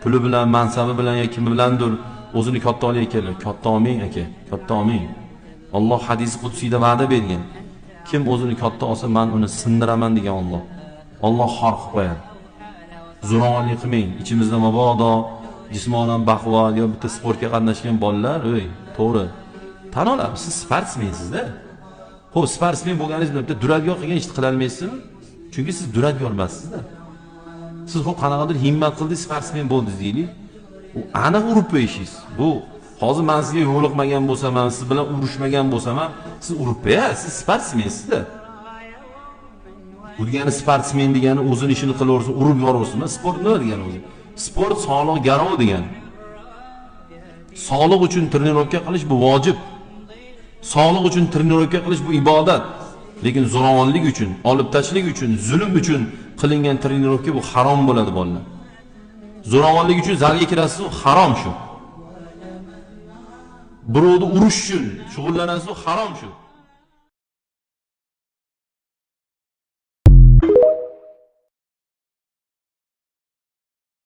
puli bilan, mansabi bilan yoki kimi bilandir o'zini katta olayotganlar. Katta olmang aka, katta olmang. Alloh hadis qudsiyda va'da bergan. Kim o'zini katta olsa, men uni sindiraman degan Alloh. Alloh xor qilib qo'yadi. Zo'ravonlik qilmang. Ichimizda mabodo jismonan baquvvat yo bitta sportga qatnashgan bolalar, to'g'ri. Tan olamiz, siz sportsmensiz-da. Xo'p, sportsmen bo'lganingiz bilan bitta duradgor qilgan ishni qila olmaysizmi? Chunki siz duradgor emassiz-da. Siz xo'p qanaqadir himmat qildingiz, sportsmen bo'ldingiz deylik. U aniq urib qo'yishingiz. Bu hozir men sizga yo'liqmagan bo'lsam, men siz bilan urushmagan bo'lsam, siz urib qo'yasiz, siz sportsmensiz-da. Bu degani sportsmen degani o'zini ishini qilaversin, urib yoraversin. Sport nima degani o'zi? Sport sog'liq garov degani. Sog'liq uchun trenirovka qilish bu vojib. Sog'liq uchun trenirovka qilish bu ibodat. Lekin zo'ravonlik uchun, olib tashlik uchun, zulm uchun qilingan trenirovka bu harom bo'ladi bolalar. Zo'ravonlik uchun zalga kirasiz, u harom shu. Birovni urish uchun shug'ullanasiz, u harom shu.